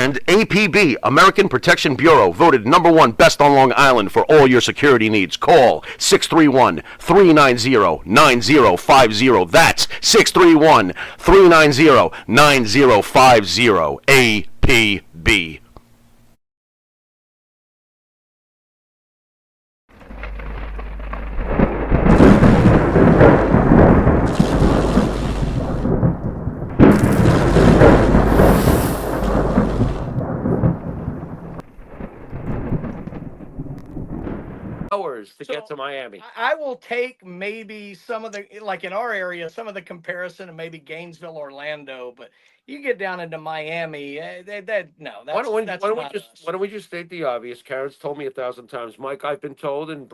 And APB, American Protection Bureau, voted #1 best on Long Island for all your security needs. Call 631-390-9050. That's 631-390-9050. APB. Hours to get to Miami. I will take maybe some of the, like in our area, some of the comparison and maybe Gainesville, Orlando, but you get down into Miami, no, that's Why not don't we just state the obvious? Karen's told me 1,000 times, Mike. I've been told, and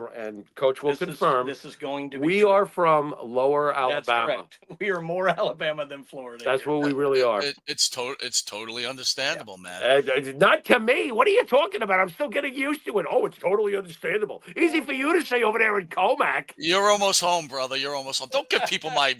Coach will confirm. This is going to be. We are from Lower Alabama. That's correct. We are more Alabama than Florida. That's what we really are. It's totally understandable, man. Not to me. What are you talking about? I'm still getting used to it. Oh, it's totally understandable. Easy for you to say over there in Comac. You're almost home, brother. You're almost home. Don't give people my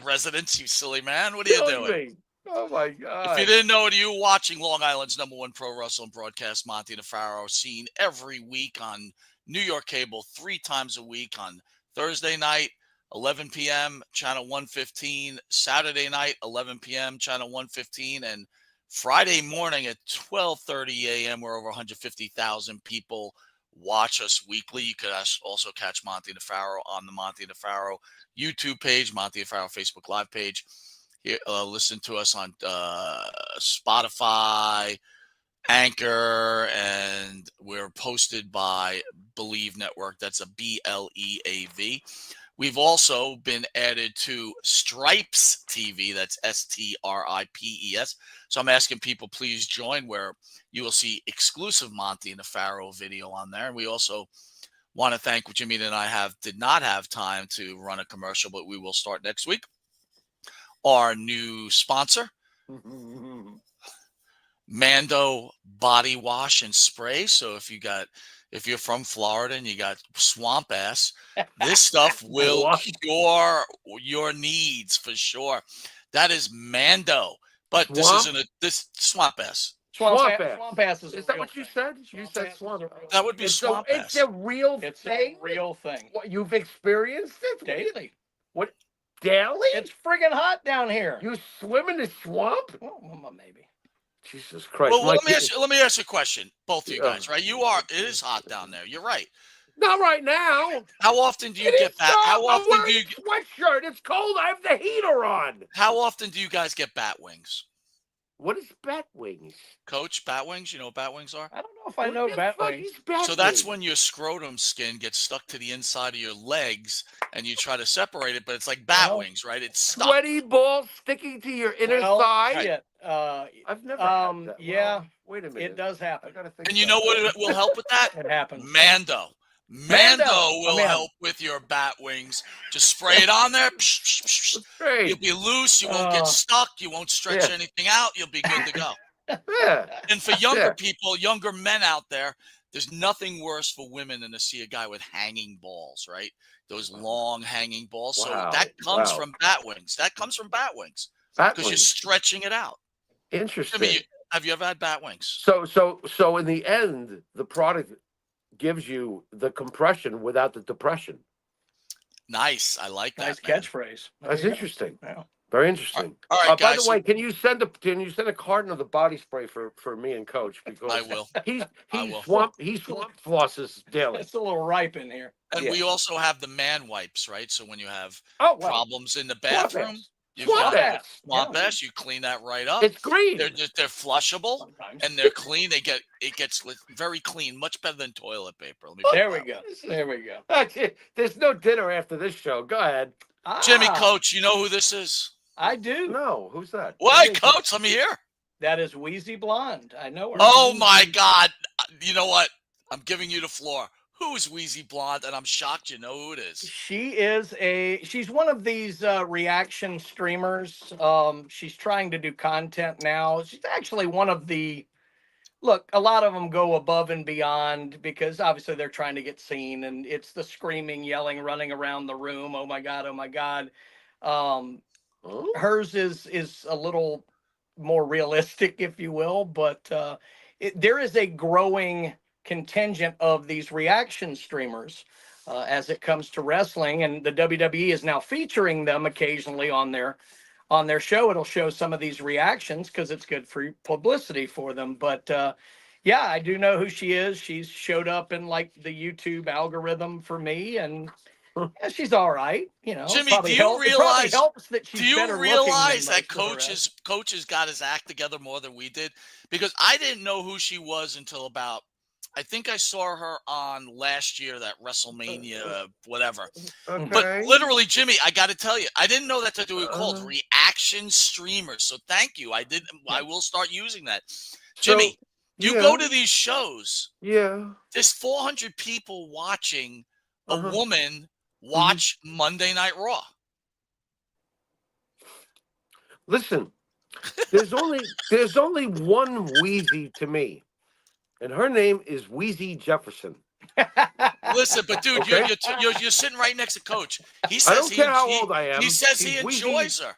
residence, you silly man. What are you doing? Oh my God! If you didn't know it, you were watching Long Island's #1 pro wrestling broadcast, Monty DeFaro, seen every week on New York cable 3 times a week on Thursday night, 11 p.m., channel 115, Saturday night, 11 p.m., channel 115, and Friday morning at 12:30 a.m., where over 150,000 people watch us weekly. You could also catch Monty DeFaro on the Monty DeFaro YouTube page, Monty DeFaro Facebook Live page. Listen to us on Spotify, Anchor, and we're posted by Believe Network. That's a BLEAV. We've also been added to Stripes TV. That's STRIPES. So I'm asking people, please join, where you will see exclusive Monty and the Pharaoh video on there. And we also want to thank Jimmy and I did not have time to run a commercial, but we will start next week. Our new sponsor, Mando Body Wash and Spray. So if you're from Florida and you got swamp ass, this stuff will cure your needs for sure. That is Mando. But this isn't this swamp ass. Swamp ass is that what you said? You said swamp ass. That would be swamp ass. It's a real thing. It's a real thing. What, you've experienced it? Daily. What? Daily? It's friggin' hot down here. You swim in the swamp? Well, maybe. Jesus Christ. Well, let me ask you a question, both of you guys, right? It is hot down there. You're right. Not right now. How often do you get bat? How often do you sweatshirt? It's cold. I have the heater on. How often do you guys get bat wings? What is bat wings? Coach, bat wings? You know what bat wings are? I don't know if I know bat wings. So that's when your scrotum skin gets stuck to the inside of your legs and you try to separate it, but it's like bat wings, right? It's stuck. Sweaty balls sticking to your inner thigh? I've never had that. Yeah. Wait a minute. It does happen. And you know what will help with that? It happens. Mando will help with your bat wings. Just spray it on there. You'll be loose. You won't get stuck. You won't stretch anything out. You'll be good to go. And for younger people, younger men out there, there's nothing worse for women than to see a guy with hanging balls, right? Those long hanging balls. So that comes from bat wings. That comes from bat wings because you're stretching it out. Interesting. I mean, have you ever had bat wings? So in the end, the product gives you the compression without the depression. Nice. I like that. Nice catchphrase. That's interesting. Yeah. Very interesting. All right, guys. By the way, can you send a carton of the body spray for me and Coach? Because I will. He swamp flosses daily. It's a little ripe in here. And we also have the man wipes, right? So when you have problems in the bathroom, you've swamp got swamp ass. You clean that right up. It's green. They're flushable. Sometimes. And they're clean. It gets very clean, much better than toilet paper. There we go. There we go. There's no dinner after this show. Go ahead. Jimmy, Coach, you know who this is? I do. No, who's that? Why, Coach? Let me hear. That is WheezyBlonde. I know her. Oh my God! You know what? I'm giving you the floor. Who is WheezyBlonde? And I'm shocked you know who it is. She's one of these reaction streamers. She's trying to do content now. She's actually one of the. Look, a lot of them go above and beyond because obviously they're trying to get seen, and it's the screaming, yelling, running around the room. Oh my God! Oh my God! Hers is a little more realistic, if you will. But there is a growing contingent of these reaction streamers as it comes to wrestling, and the WWE is now featuring them occasionally on their show. It'll show some of these reactions because it's good for publicity for them. But yeah, I do know who she is. She's showed up in like the YouTube algorithm for me, and yeah, she's all right. You know, Jimmy, probably do you it probably realize? helps that she's Do you better realize looking that than most of the rest. coaches got his act together more than we did? Because I didn't know who she was until about, I think I saw her on last year, that WrestleMania whatever. Mm. But Okay. literally, Jimmy, I got to tell you, I didn't know that they were called Uh, reaction streamers. So thank you. I will start using that. so, Jimmy, you yeah, go to these shows. yeah. There's 400 people watching a Uh-huh. woman watch Monday Night Raw. Listen, there's only one Wheezy to me, and her name is Wheezy Jefferson. Listen, but dude, Okay. you're sitting right next to Coach. He I says don't care how old I am. He says he He's Wheezy. enjoys her.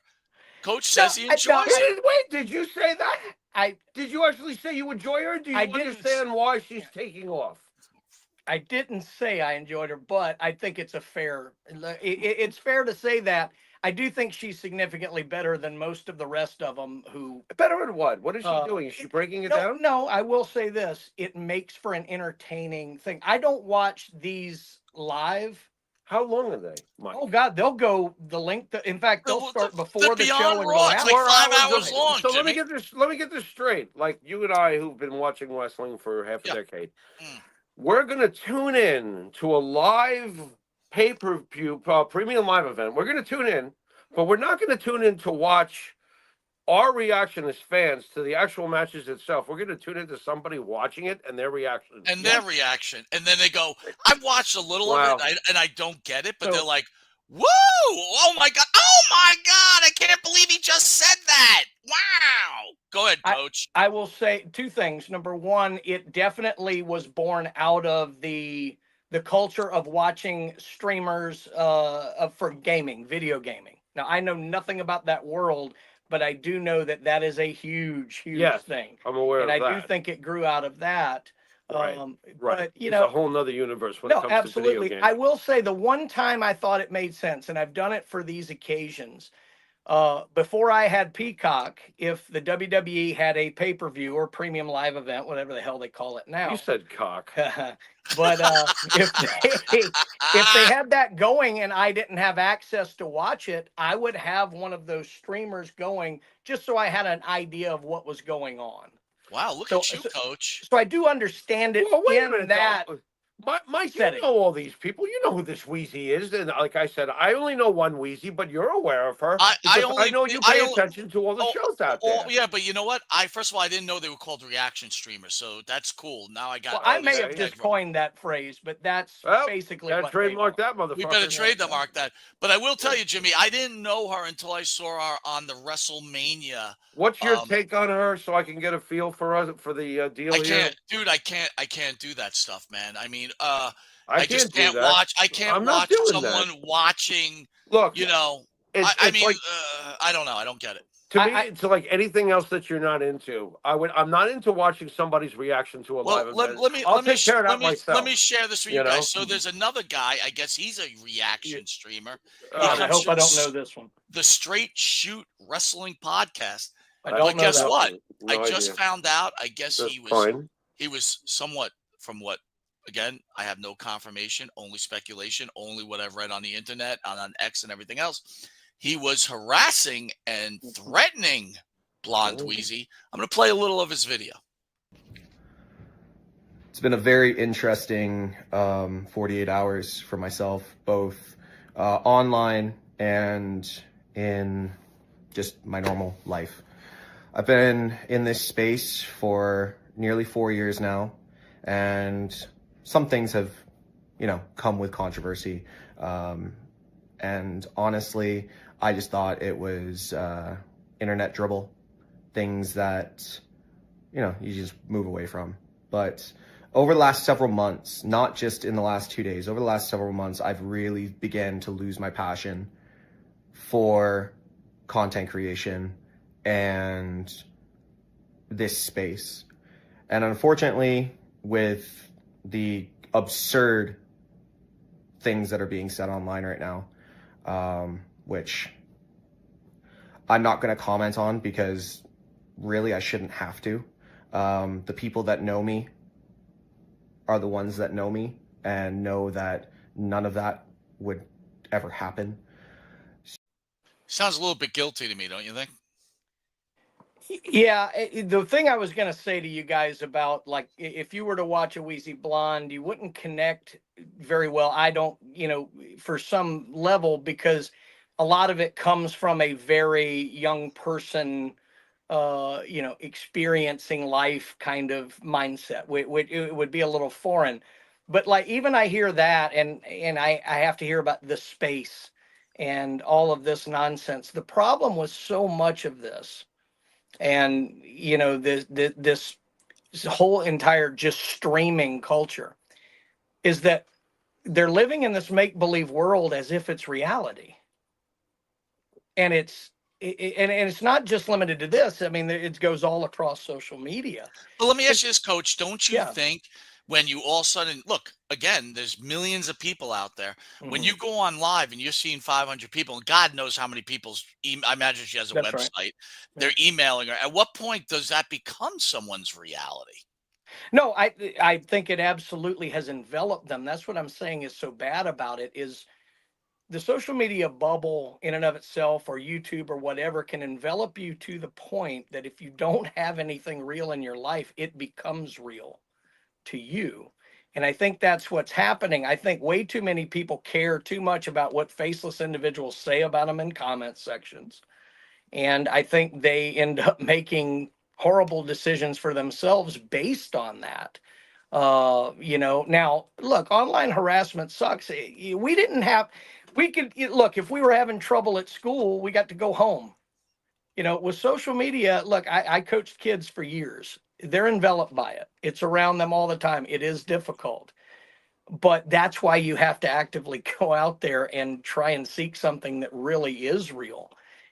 Coach says he No, enjoys her. Wait, did you say that? Did you actually say you enjoy her? Do you I didn't understand why she's taking off? I didn't say I enjoyed her, but I think it's it's fair to say that I do think she's significantly better than most of the rest of them who. Better at what? What is she doing? Is she breaking it down? No, I will say this. It makes for an entertaining thing. I don't watch these live. How long are they, Mike? Oh God, they'll go the length. In fact, they'll start before the Beyond show and Raw. go It's out. like 5 hours hours of- long, So let me Jimmy. get this straight. Like you and I, who've been watching wrestling for half a Yeah. decade, Mm. we're gonna tune in to a live pay-per-view premium live event. We're gonna tune in, but we're not gonna tune in to watch our reaction as fans to the actual matches itself. We're gonna tune into somebody watching it and their reaction. And their reaction. And then they go, I've watched a little Wow. of it and I don't get it, but So- they're like, woo! Oh my God. Oh my God. I can't believe he just said that. Wow. Go ahead, Coach. I will say two things. Number one, it definitely was born out of the culture of watching streamers for gaming, video gaming. Now, I know nothing about that world, but I do know that that is a huge Yes, thing. I'm aware And of I that. do think it grew out of that. Right. But, you It's know, a whole nother universe when it no, comes to absolutely. video games. I will say the one time I thought it made sense, and I've done it for these occasions. Before I had Peacock, if the WWE had a pay-per-view or premium live event, whatever the hell they call it now. You said cock. But if they had that going and I didn't have access to watch it, I would have one of those streamers going just so I had an idea of what was going on. Wow, look So- at you, Coach. So I do understand it Well, wait a in minute. that. Mike, you setting. know all these people. You know who this Wheezy is. And like I said, I only know one Wheezy, but you're aware of her. I because know you pay attention to all the shows out there. Yeah, but you know what? First of all, I didn't know they were called reaction streamers, so that's cool. Now I got. Well, I all may these have just integral- coined that phrase, but that's Well, basically Gotta what trademark they are. that motherfucker. We better trademark that. But I will tell you, Jimmy, I didn't know her until I saw her on the WrestleMania. What's your take on her, so I can get a feel for the deal I here? can't, dude. I can't do that stuff, man. I mean, I just do can't that. watch. I can't I'm not watch doing someone that. watching. Look, You know, it's, I it's mean, like, I don't know. I don't get it. to me, it's like anything else that you're not into. I'm not into watching somebody's reaction to a live Well, event. let me I'll let me take care of that let me myself. let me share this with you you know? guys. So there's another guy. I guess he's a reaction streamer. I comes hope I from don't know this one. The Straight Shoot Wrestling Podcast. I But don't know guess that what? one. No I just idea. found out. I guess That's he was fine. somewhat, from what, again, I have no confirmation, only speculation, only what I've read on the internet, on X and everything else. He was harassing and threatening Blonde Wheezy. I'm going to play a little of his video. It's been a very interesting 48 hours for myself, both online and in just my normal life. I've been in this space for nearly 4 years now, and some things have, come with controversy. And honestly, I just thought it was internet dribble, things that, you just move away from. But over the last several months, not just in the last 2 days, over the last several months, I've really began to lose my passion for content creation and this space. And unfortunately, with the absurd things that are being said online right now, which I'm not going to comment on because really I shouldn't have to. The people that know me are the ones that know me and know that none of that would ever happen. Sounds a little bit guilty to me, don't you think? Yeah, the thing I was going to say to you guys about, like, if you were to watch a WheezyBlonde, you wouldn't connect very well. I don't, for some level, because a lot of it comes from a very young person, experiencing life kind of mindset. It would be a little foreign. But like, even I hear that, and I have to hear about the space and all of this nonsense. The problem with so much of this, and this whole entire just streaming culture, is that they're living in this make-believe world as if it's reality. And and it's not just limited to this. I mean, it goes all across social media. But let me ask you this, Coach. Don't you Yeah. think when you all of a sudden look again, there's millions of people out there. When Mhm. you go on live and you're seeing 500 people, and God knows how many people's I imagine she has a That's right. website. Yeah. They're emailing her. At what point does that become someone's reality? No, I think it absolutely has enveloped them. That's what I'm saying is so bad about it, is the social media bubble in and of itself, or YouTube or whatever, can envelop you to the point that if you don't have anything real in your life, it becomes real to you. And I think that's what's happening. I think way too many people care too much about what faceless individuals say about them in comment sections. And I think they end up making horrible decisions for themselves based on that. Now look, online harassment sucks. We didn't have, we could look, if we were having trouble at school, we got to go home. With social media, look, I coached kids for years. They're enveloped by it. It's around them all the time. It is difficult, but that's why you have to actively go out there and try and seek something that really is real.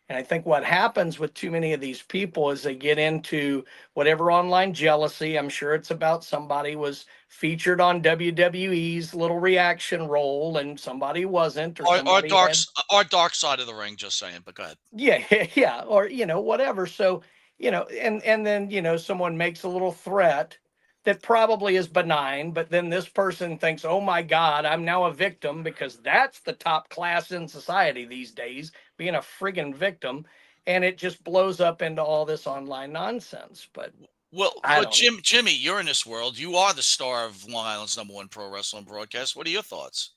And I think what happens with too many of these people is they get into whatever online jealousy. I'm sure it's about somebody was featured on WWE's little reaction role and somebody wasn't, or Or somebody had, dark side of the ring, just saying, but go ahead. yeah, yeah, or whatever. So, and then someone makes a little threat that probably is benign, but then this person thinks, "Oh my God, I'm now a victim," because that's the top class in society these days, being a friggin' victim, and it just blows up into all this online nonsense. But Well, I but don't know. Jimmy, you're in this world. You are the star of Long Island's #1 pro wrestling broadcast. What are your thoughts?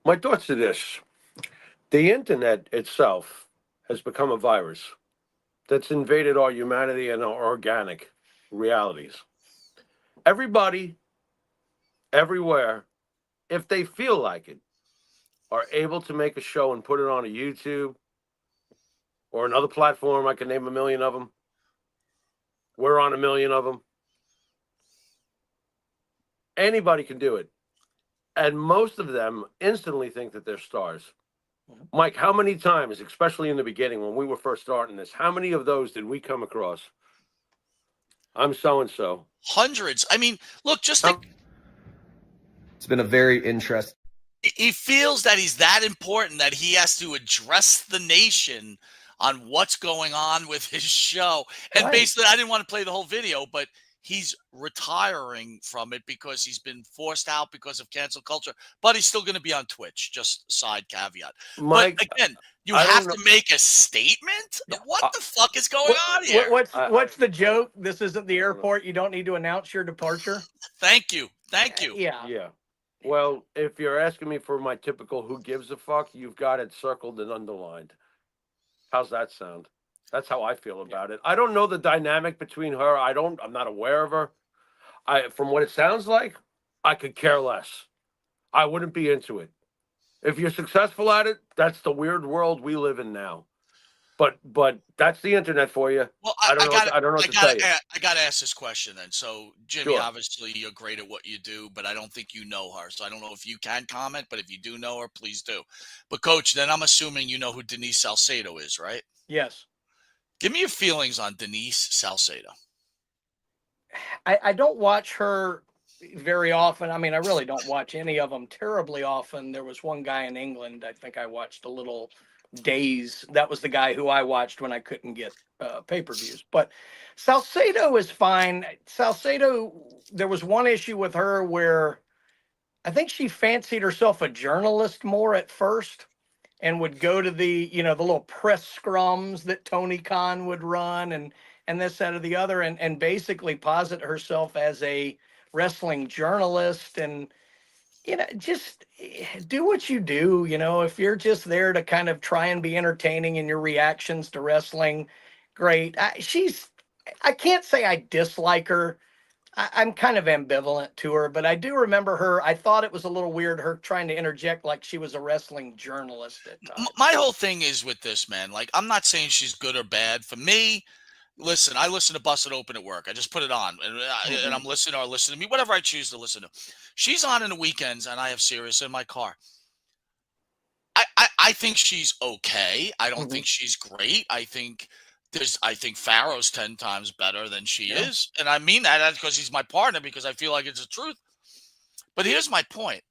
My thoughts are this: the internet itself has become a virus that's invaded our humanity and our organic realities. Everybody, everywhere, if they feel like it, are able to make a show and put it on a YouTube or another platform. I can name a million of them. We're on a million of them. Anybody can do it. And most of them instantly think that they're stars. Mike, how many times, especially in the beginning when we were first starting this, how many of those did we come across? I'm so and so. Hundreds. I mean, look, just think. It's been a very interesting. He feels that he's that important that he has to address the nation on what's going on with his show. And Right. basically, I didn't want to play the whole video, but he's retiring from it because he's been forced out because of cancel culture. But he's still going to be on Twitch. Just side caveat. Mike, but again, you I have don't to make a statement. Yeah, What the fuck is going on here? What's the joke? This isn't the airport. You don't need to announce your departure. Thank you. Thank you. Yeah. Yeah. Well, if you're asking me for my typical who gives a fuck, you've got it circled and underlined. How's that sound? That's how I feel about it. I don't know the dynamic between her. I'm not aware of her. From what it sounds like, I could care less. I wouldn't be into it. If you're successful at it, that's the weird world we live in now. But that's the internet for you. Well, I don't know what to tell you. I got to ask this question then. So, Jimmy, Sure. obviously you're great at what you do, but I don't think you know her. So I don't know if you can comment, but if you do know her, please do. But Coach, then I'm assuming you know who Denise Salcedo is, right? Yes. Give me your feelings on Denise Salcedo. I don't watch her very often. I mean, I really don't watch any of them terribly often. There was one guy in England, I think I watched a little Days. That was the guy who I watched when I couldn't get pay-per-views. But Salcedo is fine. Salcedo, there was one issue with her where I think she fancied herself a journalist more at first and would go to the, you know, the little press scrums that Tony Khan would run and this, that, or the other, and basically posit herself as a wrestling journalist. And you know, just do what you do. You know, if you're just there to kind of try and be entertaining in your reactions to wrestling, great. I can't say I dislike her. I'm kind of ambivalent to her, but I do remember her. I thought it was a little weird, her trying to interject like she was a wrestling journalist at times. My whole thing is with this, man. Like, I'm not saying she's good or bad. For me, listen, I listen to Busted Open at work. I just put it on, and I'm listening, or listen to me, whatever I choose to listen to. She's on in the weekends, and I have Sirius in my car. I think she's okay. I don't think she's great. I think Pharaoh's 10 times better than she is. And I mean that because he's my partner, because I feel like it's the truth. But here's my point.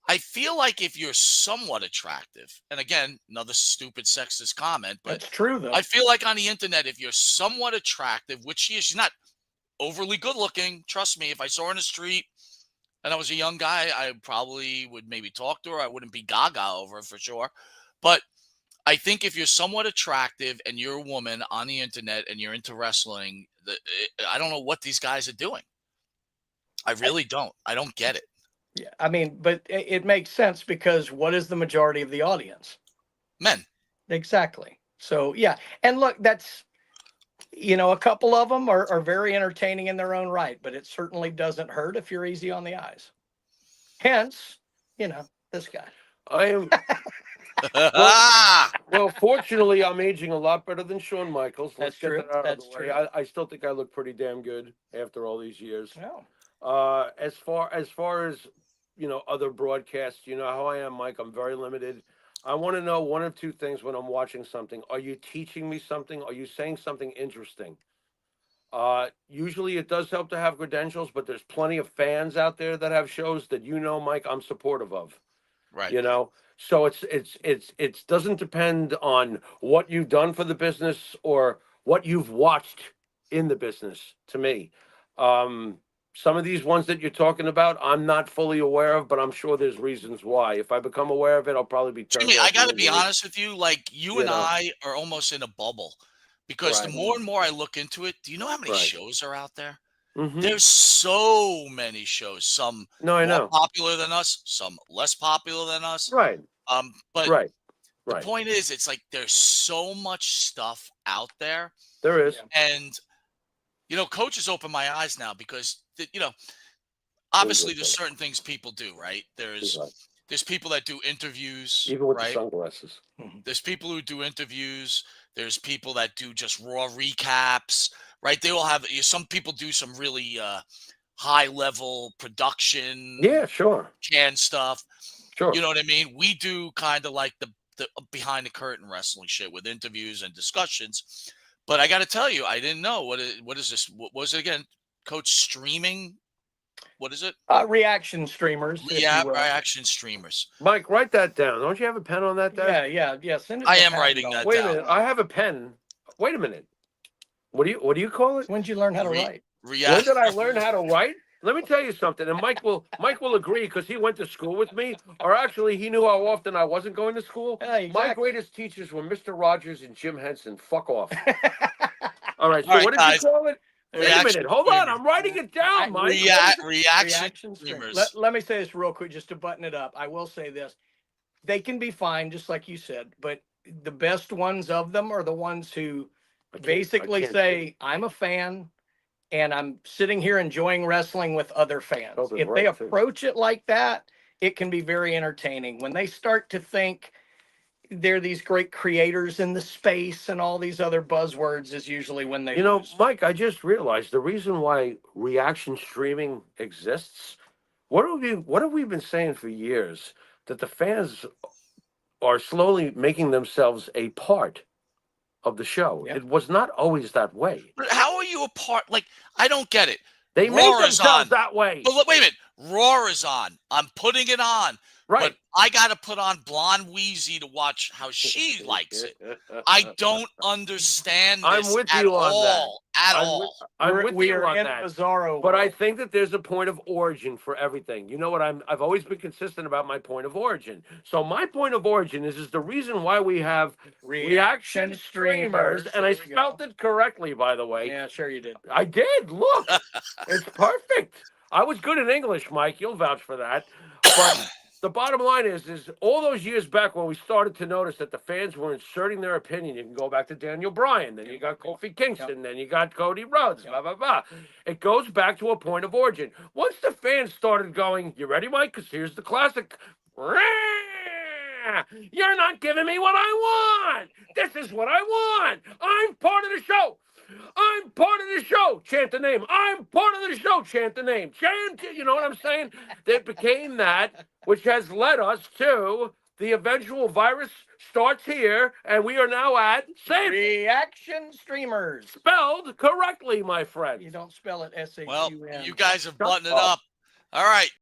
I feel like if you're somewhat attractive, and again, another stupid sexist comment, but That's true though. I feel like on the internet, if you're somewhat attractive, which she is, she's not overly good looking. Trust me, if I saw her in the street and I was a young guy, I probably would maybe talk to her. I wouldn't be gaga over her for sure. But I think if you're somewhat attractive and you're a woman on the internet and you're into wrestling, I don't know what these guys are doing. I really don't. I don't get it. Yeah, I mean, but it makes sense because what is the majority of the audience? Men. Exactly. So, yeah. And look, that's, you know, a couple of them are very entertaining in their own right, but it certainly doesn't hurt if you're easy on the eyes. Hence, you know, this guy. I am. Well, fortunately, I'm aging a lot better than Shawn Michaels. Let's That's get true. that out That's of the way. true. I still think I look pretty damn good after all these years. Oh. As far as you know, other broadcasts, you know how I am, Mike. I'm very limited. I want to know one of two things when I'm watching something. Are you teaching me something? Are you saying something interesting? Usually it does help to have credentials, but there's plenty of fans out there that have shows that, you know, Mike, I'm supportive of. Right. You know, so it's doesn't depend on what you've done for the business or what you've watched in the business. To me, some of these ones that you're talking about, I'm not fully aware of, but I'm sure there's reasons why. If I become aware of it, I'll probably be turned Jimmy, off I got to be immediately. honest with you. Like, you and I are almost in a bubble because the Right. more and more I look into it, do you know how many Right. shows are out there? Mhm. There's so many shows. Some No, I more know. popular than us, some less popular than us. Right. But Right. the Right. point is, it's like there's so much stuff out there, There is. and you know, coaches open my eyes now because you know, obviously there's certain things people do, right? There's people that do interviews, Even with the right? sunglasses. There's people who do interviews. There's people that do just raw recaps, right? They all have some people do some really high level production, Yeah, sure. can stuff. Sure. You know what I mean? We do kind of like the behind the curtain wrestling shit with interviews and discussions. But I got to tell you, I didn't know what is this? What was it again? Coach streaming? What is it? Reaction streamers. Yeah, reaction streamers. Mike, write that down. Don't you have a pen on that desk? Yeah. Send it I to am Pat writing and that I'll- Wait a down. minute. I have a pen. Wait a minute. What do you call it? When did you learn how to write? When did I learn how to write? Let me tell you something, and Mike will agree because he went to school with me, or actually he knew how often I wasn't going to school. Yeah, My exactly. greatest teachers were Mr. Rogers and Jim Henson. Fuck off. All right, so All right, what did guys. you call it? Wait a Reaction minute. Hold on. streamers. I'm writing it down, Mike. Reaction streamers. Let me say this real quick just to button it up. I will say this. They can be fine, just like you said, but the best ones of them are the ones who basically say, I'm a fan and I'm sitting here enjoying wrestling with other fans. If they approach it like that, it can be very entertaining. When they start to think they're these great creators in the space and all these other buzzwords is usually when they lose. Mike, I just realized the reason why reaction streaming exists. What have we been saying for years? That the fans are slowly making themselves a part of the show. Yeah. It was not always that way. But how are you a part? Like, I don't get it. They Raw made is themselves on. that way. But look, wait a minute. Raw is on. I'm putting it on. Right. But I got to put on Blonde Wheezy to watch how she likes it. I don't understand I'm this with at you on that. all. At all. I'm with we you are on in that. bizarro. But I world. think that there's a point of origin for everything. You know what? I've always been consistent about my point of origin. So my point of origin is the reason why we have reaction streamers, and I There we spelled go. it correctly, by the way. Yeah, sure you did. I did. Look, it's perfect. I was good in English, Mike. You'll vouch for that. But the bottom line is all those years back when we started to notice that the fans were inserting their opinion. You can go back to Daniel Bryan, then you got Kofi Kingston, then you got Cody Rhodes, blah, blah, blah. It goes back to a point of origin. Once the fans started going, you ready, Mike? Because here's the classic. You're not giving me what I want. This is what I want. I'm part of the show. I'm part of the show. Chant the name. I'm part of the show. Chant the name. Chant. You know what I'm saying? It became that, which has led us to the eventual virus starts here, and we are now at say it, Reaction streamers. spelled correctly, my friend. You don't spell it S-H-U-N. Well, you guys have Shut buttoned it up. up. All right.